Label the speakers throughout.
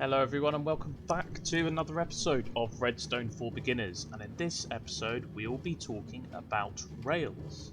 Speaker 1: Hello everyone and welcome back to another episode of Redstone for Beginners, and in this episode we will be talking about rails.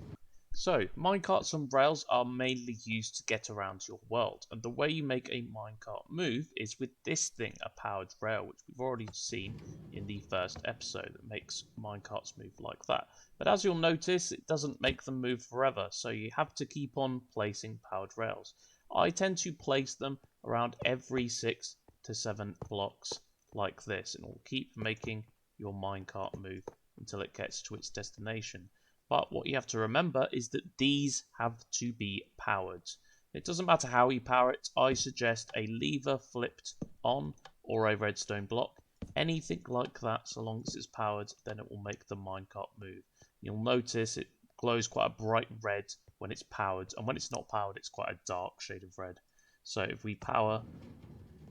Speaker 1: So, minecarts and rails are mainly used to get around your world, and the way you make a minecart move is with this thing, a powered rail, which we've already seen in the first episode that makes minecarts move like that. But as you'll notice, it doesn't make them move forever, so you have to keep on placing powered rails. I tend to place them around every 6 to 7 blocks like this, and it will keep making your minecart move until it gets to its destination. But what you have to remember is that these have to be powered. It doesn't matter how you power it. I suggest a lever flipped on or a redstone block. Anything like that, so long as it's powered, then it will make the minecart move. You'll notice it glows quite a bright red when it's powered, and when it's not powered, it's quite a dark shade of red. So if we power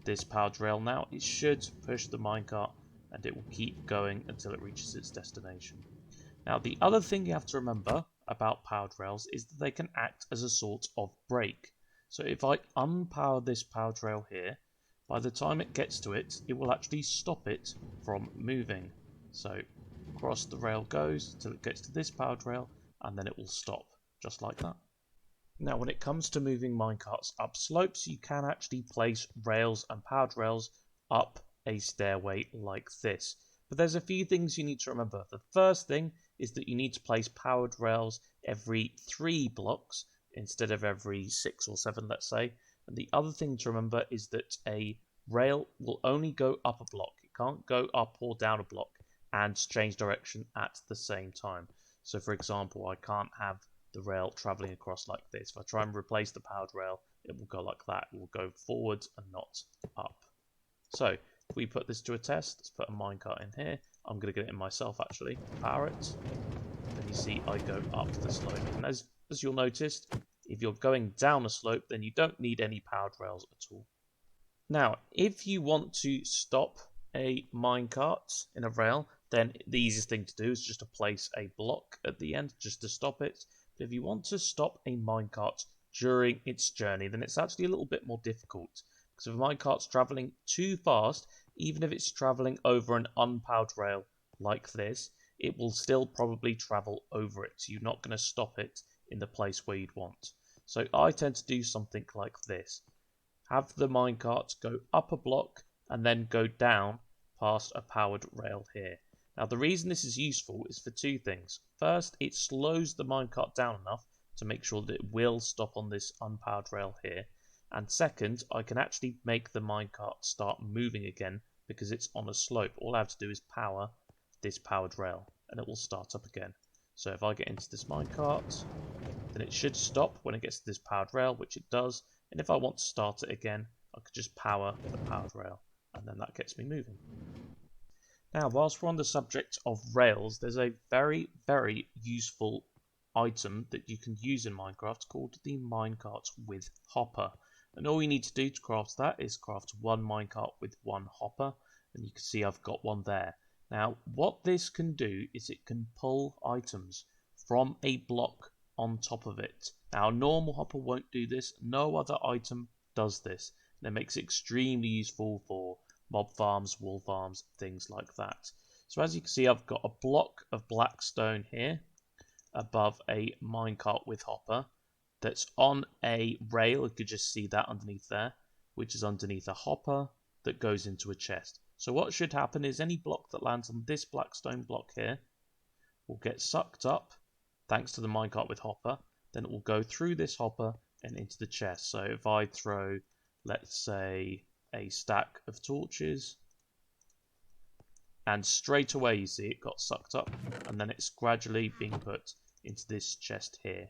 Speaker 1: this powered rail now, it should push the minecart and it will keep going until it reaches its destination. Now, the other thing you have to remember about powered rails is that they can act as a sort of brake. So if I unpower this powered rail here, by the time it gets to it, it will actually stop it from moving. So across the rail goes until it gets to this powered rail, and then it will stop, just like that. Now, when it comes to moving minecarts up slopes, you can actually place rails and powered rails up a stairway like this. But there's a few things you need to remember. The first thing is that you need to place powered rails every 3 blocks instead of every 6 or 7, let's say. And the other thing to remember is that a rail will only go up a block. It can't go up or down a block and change direction at the same time. So for example, I can't have the rail traveling across like this. If I try and replace the powered rail, it will go like that. It will go forward and not up. So if we put this to a test, let's put a minecart in here. I'm going to get it in myself actually. Power it. Then you see I go up the slope. And as you'll notice, if you're going down a slope, then you don't need any powered rails at all. Now, if you want to stop a minecart in a rail, then the easiest thing to do is just to place a block at the end just to stop it. But if you want to stop a minecart during its journey, then it's actually a little bit more difficult. Because if a minecart's travelling too fast, even if it's travelling over an unpowered rail like this, it will still probably travel over it. So you're not going to stop it in the place where you'd want. So I tend to do something like this. Have the minecart go up a block and then go down past a powered rail here. Now the reason this is useful is for 2 things. First, it slows the minecart down enough to make sure that it will stop on this unpowered rail here. And second, I can actually make the minecart start moving again because it's on a slope. All I have to do is power this powered rail and it will start up again. So if I get into this minecart, then it should stop when it gets to this powered rail, which it does. And if I want to start it again, I could just power the powered rail and then that gets me moving. Now, whilst we're on the subject of rails, there's a very, very useful item that you can use in Minecraft called the minecart with hopper. And all you need to do to craft that is craft 1 minecart with 1 hopper. And you can see I've got one there. Now, what this can do is it can pull items from a block on top of it. Now, a normal hopper won't do this. No other item does this. And it makes it extremely useful for mob farms, wool farms, things like that. So as you can see, I've got a block of black stone here above a minecart with hopper that's on a rail. You could just see that underneath there, which is underneath a hopper that goes into a chest. So what should happen is any block that lands on this black stone block here will get sucked up thanks to the minecart with hopper. Then it will go through this hopper and into the chest. So if I throw, let's say, a stack of torches, and straight away you see it got sucked up, and then it's gradually being put into this chest here.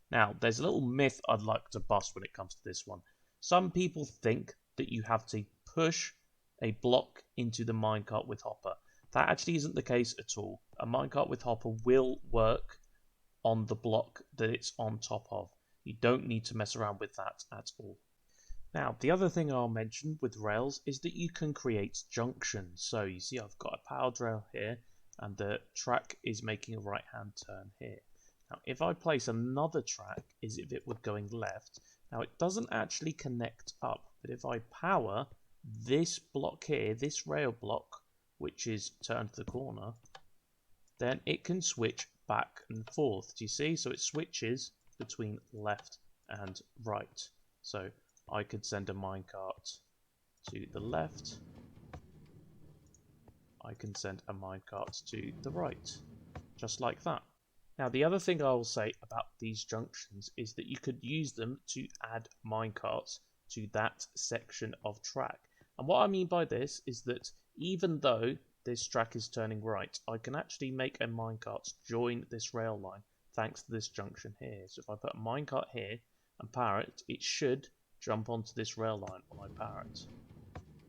Speaker 1: Now, there's a little myth I'd like to bust when it comes to this one. Some people think that you have to push a block into the minecart with hopper. That actually isn't the case at all. A minecart with hopper will work on the block that it's on top of. You don't need to mess around with that at all. Now, the other thing I'll mention with rails is that you can create junctions. So you see I've got a powered rail here and the track is making a right hand turn here. Now, if I place another track as if it were going left, now it doesn't actually connect up, but if I power this block here, this rail block, which is turned to the corner, then it can switch back and forth. Do you see? So it switches between left and right. So I could send a minecart to the left. I can send a minecart to the right, just like that. Now, the other thing I will say about these junctions is that you could use them to add minecarts to that section of track. And what I mean by this is that even though this track is turning right, I can actually make a minecart join this rail line thanks to this junction here. So if I put a minecart here and power it, it should jump onto this rail line when I power it.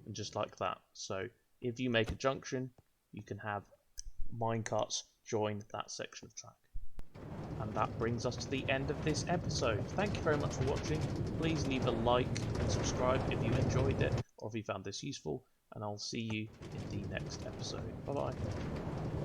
Speaker 1: And just like that. So if you make a junction, you can have minecarts join that section of track. And that brings us to the end of this episode. Thank you very much for watching. Please leave a like and subscribe if you enjoyed it or if you found this useful. And I'll see you in the next episode. Bye bye.